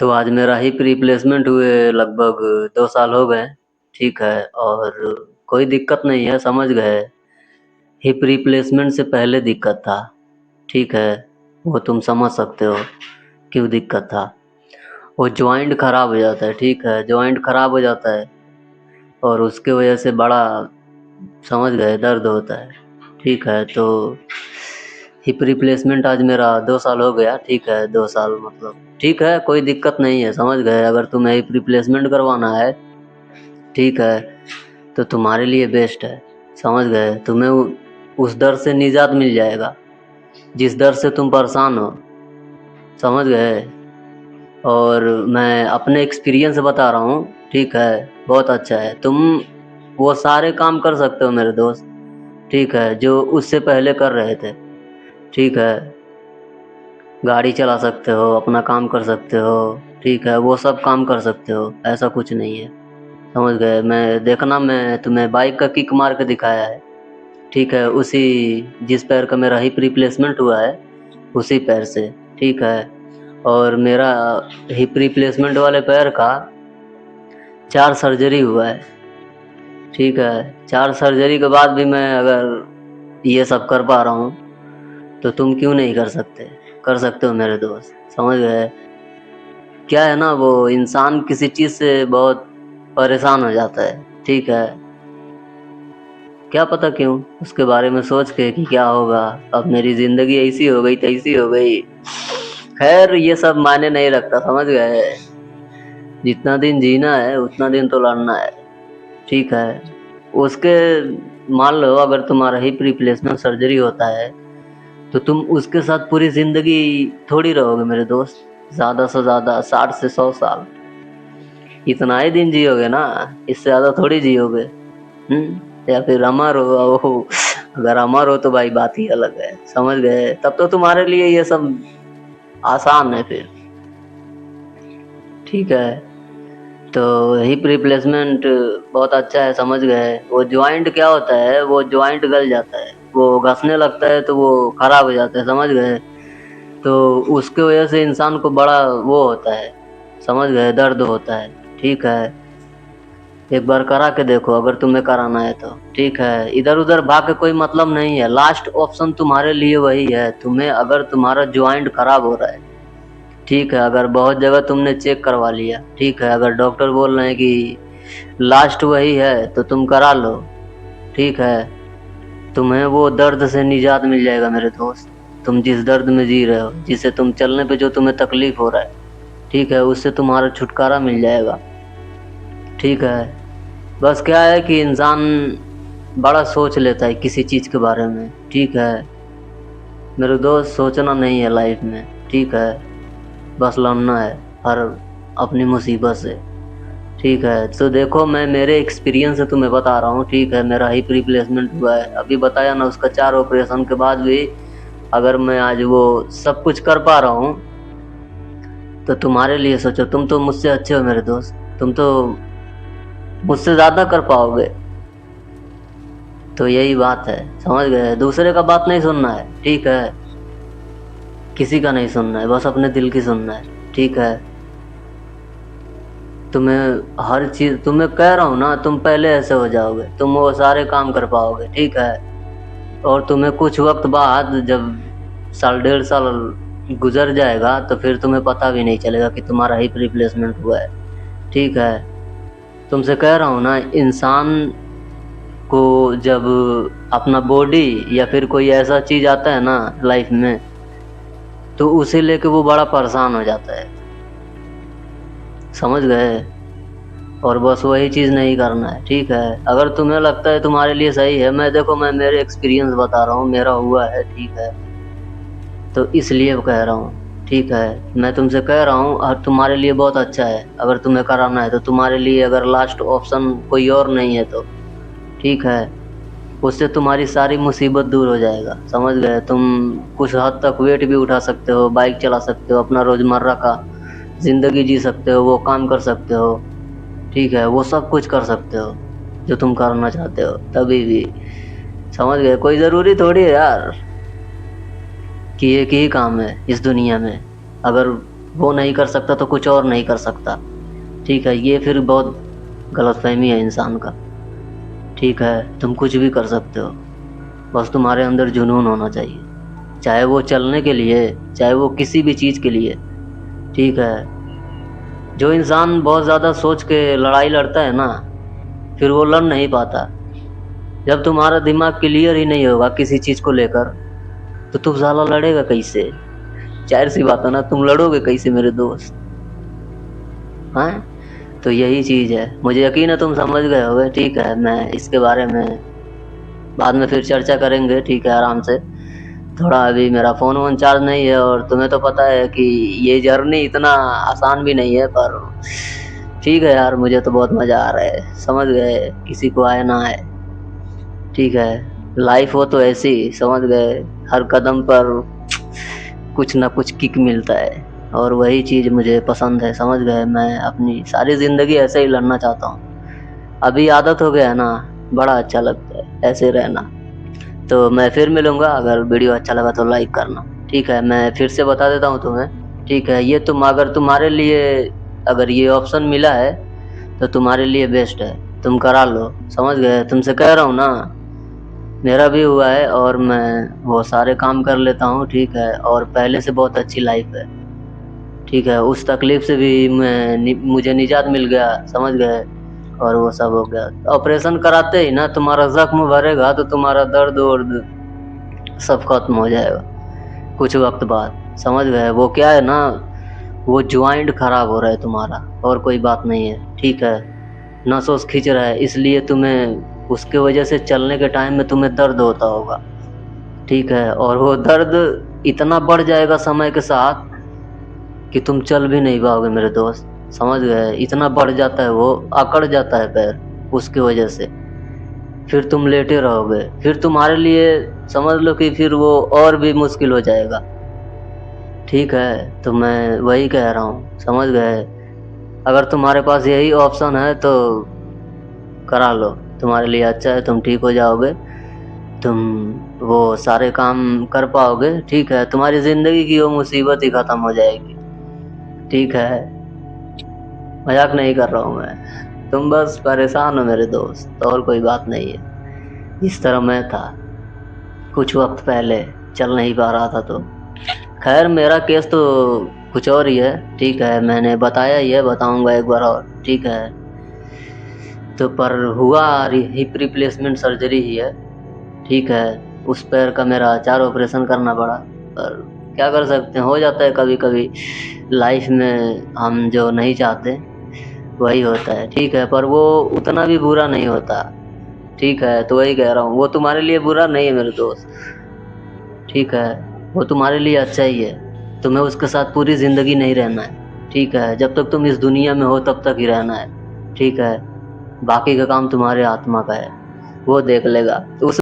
तो आज मेरा हिप रिप्लेसमेंट हुए लगभग 2 साल हो गए, ठीक है। और कोई दिक्कत नहीं है, समझ गए। हिप रिप्लेसमेंट से पहले दिक्कत था, ठीक है। वो तुम समझ सकते हो क्यों दिक्कत था। वो जॉइंट खराब हो जाता है, ठीक है। जॉइंट खराब हो जाता है और उसके वजह से बड़ा, समझ गए, दर्द होता है, ठीक है। तो हिप रिप्लेसमेंट आज मेरा 2 साल हो गया, ठीक है। 2 साल मतलब ठीक है, कोई दिक्कत नहीं है, समझ गए। अगर तुम्हें हिप रिप्लेसमेंट करवाना है, ठीक है, तो तुम्हारे लिए बेस्ट है, समझ गए। तुम्हें उस दर्द से निजात मिल जाएगा जिस दर्द से तुम परेशान हो, समझ गए। और मैं अपने एक्सपीरियंस बता रहा हूँ, ठीक है। बहुत अच्छा है, तुम वो सारे काम कर सकते हो मेरे दोस्त, ठीक है, जो उससे पहले कर रहे थे, ठीक है। गाड़ी चला सकते हो, अपना काम कर सकते हो, ठीक है। वो सब काम कर सकते हो, ऐसा कुछ नहीं है, समझ गए। मैं देखना, मैं तुम्हें बाइक का किक मार के दिखाया है, ठीक है। उसी जिस पैर का मेरा हिप रिप्लेसमेंट हुआ है उसी पैर से, ठीक है। और मेरा हिप रिप्लेसमेंट वाले पैर का 4 सर्जरी हुआ है, ठीक है। 4 सर्जरी के बाद भी मैं अगर ये सब कर पा रहा हूँ तो तुम क्यों नहीं कर सकते हो मेरे दोस्त, समझ गए। क्या है ना, वो इंसान किसी चीज़ से बहुत परेशान हो जाता है, ठीक है। क्या पता क्यों, उसके बारे में सोच के कि क्या होगा, अब मेरी ज़िंदगी ऐसी हो गई तैसी हो गई। खैर ये सब मायने नहीं रखता, समझ गए। जितना दिन जीना है उतना दिन तो लड़ना है, ठीक है। उसके मान लो अगर तुम्हारा हिप रिप्लेसमेंट सर्जरी होता है तो तुम उसके साथ पूरी ज़िंदगी थोड़ी रहोगे मेरे दोस्त। ज़्यादा से ज़्यादा 60 से 100 साल, इतना ही दिन जियोगे ना, इससे ज़्यादा थोड़ी जियोगे। या फिर अमर हो, अगर अमर हो तो भाई बात ही अलग है, समझ गए। तब तो तुम्हारे लिए ये सब आसान है फिर, ठीक है। तो हिप रिप्लेसमेंट बहुत अच्छा है, समझ गए। वो ज्वाइंट क्या होता है, वो ज्वाइंट गल जाता है, वो घसने लगता है तो वो खराब हो जाता है, समझ गए। तो उसके वजह से इंसान को बड़ा वो होता है, समझ गए, दर्द होता है, ठीक है। एक बार करा के देखो अगर तुम्हें कराना है तो, ठीक है। इधर उधर भाग के कोई मतलब नहीं है, लास्ट ऑप्शन तुम्हारे लिए वही है। तुम्हें अगर तुम्हारा ज्वाइंट खराब हो रहा है, ठीक है, अगर बहुत जगह तुमने चेक करवा लिया, ठीक है, अगर डॉक्टर बोल रहे हैं कि लास्ट वही है तो तुम करा लो, ठीक है। तुम्हें वो दर्द से निजात मिल जाएगा मेरे दोस्त। तुम जिस दर्द में जी रहे हो, जिससे तुम चलने पे जो तुम्हें तकलीफ हो रहा है, ठीक है, उससे तुम्हारा छुटकारा मिल जाएगा, ठीक है। बस क्या है कि इंसान बड़ा सोच लेता है किसी चीज़ के बारे में, ठीक है। मेरे दोस्त सोचना नहीं है लाइफ में, ठीक है। बस लड़ना है हर अपनी मुसीबत से, ठीक है। तो देखो, मैं मेरे एक्सपीरियंस से तुम्हें बता रहा हूँ, ठीक है। मेरा हिप रिप्लेसमेंट हुआ है, अभी बताया ना, उसका 4 ऑपरेशन के बाद भी अगर मैं आज वो सब कुछ कर पा रहा हूँ तो तुम्हारे लिए सोचो, तुम तो मुझसे अच्छे हो मेरे दोस्त, तुम तो मुझसे ज़्यादा कर पाओगे। तो यही बात है, समझ गए। दूसरे का बात नहीं सुनना है, ठीक है। किसी का नहीं सुनना है, बस अपने दिल की सुनना है, ठीक है। तुम्हें हर चीज़, तुम्हें कह रहा हूँ ना, तुम पहले ऐसे हो जाओगे, तुम वो सारे काम कर पाओगे, ठीक है। और तुम्हें कुछ वक्त बाद जब 1.5 साल गुजर जाएगा तो फिर तुम्हें पता भी नहीं चलेगा कि तुम्हारा हिप रिप्लेसमेंट हुआ है, ठीक है। तुमसे कह रहा हूँ ना, इंसान को जब अपना बॉडी या फिर कोई ऐसा चीज़ आता है ना लाइफ में, तो उसे लेके वो बड़ा परेशान हो जाता है, समझ गए। और बस वही चीज़ नहीं करना है, ठीक है। अगर तुम्हें लगता है तुम्हारे लिए सही है, मैं मेरे एक्सपीरियंस बता रहा हूँ, मेरा हुआ है, ठीक है। तो इसलिए कह रहा हूँ, ठीक है। मैं तुमसे कह रहा हूँ और तुम्हारे लिए बहुत अच्छा है अगर तुम्हें कराना है तो, तुम्हारे लिए अगर लास्ट ऑप्शन कोई और नहीं है तो, ठीक है। उससे तुम्हारी सारी मुसीबत दूर हो जाएगा, समझ गए। तुम कुछ हद तक वेट भी उठा सकते हो, बाइक चला सकते हो, अपना रोज़मर्रा का ज़िंदगी जी सकते हो, वो काम कर सकते हो, ठीक है। वो सब कुछ कर सकते हो जो तुम करना चाहते हो तभी भी, समझ गए। कोई ज़रूरी थोड़ी है यार कि एक ही काम है इस दुनिया में। अगर वो नहीं कर सकता तो कुछ और नहीं कर सकता। ठीक है, ये फिर बहुत गलतफहमी है इंसान का। ठीक है, तुम कुछ भी कर सकते हो, बस तुम्हारे अंदर जुनून होना चाहिए, चाहे वो चलने के लिए, चाहे वो किसी भी चीज़ के लिए। ठीक है, जो इंसान बहुत ज़्यादा सोच के लड़ाई लड़ता है ना, फिर वो लड़ नहीं पाता। जब तुम्हारा दिमाग क्लियर ही नहीं होगा किसी चीज़ को लेकर, तो तुम साला लड़ेगा कैसे? जाहिर सी बात है ना, तुम लड़ोगे कैसे मेरे दोस्त? हाँ, तो यही चीज़ है, मुझे यकीन है तुम समझ गए होगे। ठीक है, मैं इसके बारे में बाद में फिर चर्चा करेंगे, ठीक है, आराम से। थोड़ा अभी मेरा फ़ोन वोन चार्ज नहीं है, और तुम्हें तो पता है कि ये जर्नी इतना आसान भी नहीं है, पर ठीक है यार, मुझे तो बहुत मज़ा आ रहा है, समझ गए, किसी को आए ना आए। ठीक है, लाइफ हो तो ऐसी, समझ गए, हर कदम पर कुछ ना कुछ किक मिलता है, और वही चीज़ मुझे पसंद है, समझ गए। मैं अपनी सारी ज़िंदगी ऐसे ही लड़ना चाहता हूँ। अभी आदत हो गया है ना, बड़ा अच्छा लगता है ऐसे रहना। तो मैं फिर मिलूँगा, अगर वीडियो अच्छा लगा तो लाइक करना। ठीक है, मैं फिर से बता देता हूँ तुम्हें। ठीक है, ये अगर तुम्हारे लिए अगर ये ऑप्शन मिला है तो तुम्हारे लिए बेस्ट है, तुम करा लो, समझ गए। तुमसे कह रहा हूँ ना, मेरा भी हुआ है और मैं वो सारे काम कर लेता हूँ। ठीक है, और पहले से बहुत अच्छी लाइफ है। ठीक है, उस तकलीफ से भी मुझे निजात मिल गया, समझ गए, और वो सब हो गया। ऑपरेशन कराते ही ना तुम्हारा जख्म भरेगा तो तुम्हारा दर्द वर्द सब खत्म हो जाएगा कुछ वक्त बाद, समझ गए। वो क्या है ना, वो ज्वाइंट खराब हो रहा है तुम्हारा, और कोई बात नहीं है। ठीक है, नस वस खींच रहा है, इसलिए तुम्हें उसके वजह से चलने के टाइम में तुम्हें दर्द होता होगा। ठीक है, और वो दर्द इतना बढ़ जाएगा समय के साथ कि तुम चल भी नहीं पाओगे मेरे दोस्त, समझ गए। इतना बढ़ जाता है, वो अकड़ जाता है पैर उसकी वजह से, फिर तुम लेटे रहोगे, फिर तुम्हारे लिए समझ लो कि फिर वो और भी मुश्किल हो जाएगा। ठीक है, तो मैं वही कह रहा हूँ, समझ गए। अगर तुम्हारे पास यही ऑप्शन है तो करा लो, तुम्हारे लिए अच्छा है, तुम ठीक हो जाओगे, तुम वो सारे काम कर पाओगे। ठीक है, तुम्हारी ज़िंदगी की वो मुसीबत ही ख़त्म हो जाएगी। ठीक है, मजाक नहीं कर रहा हूँ मैं, तुम बस परेशान हो मेरे दोस्त, और कोई बात नहीं है। जिस तरह मैं था कुछ वक्त पहले, चल नहीं पा रहा था, तो खैर मेरा केस तो कुछ और ही है। ठीक है, मैंने बताया ही है, बताऊंगा एक बार और। ठीक है, तो पर हुआ हिप रिप्लेसमेंट सर्जरी ही है। ठीक है, उस पैर का मेरा 4 ऑपरेशन करना पड़ा, पर क्या कर सकते हैं, हो जाता है कभी कभी लाइफ में, हम जो नहीं चाहते वही होता है। ठीक है, पर वो उतना भी बुरा नहीं होता। ठीक है, तो वही कह रहा हूँ, वो तुम्हारे लिए बुरा नहीं है मेरे दोस्त। ठीक है, वो तुम्हारे लिए अच्छा ही है, तुम्हें उसके साथ पूरी ज़िंदगी नहीं रहना है। ठीक है, जब तक तुम इस दुनिया में हो तब तक ही रहना है। ठीक है, बाकी का काम तुम्हारे आत्मा का है, वो देख लेगा। उस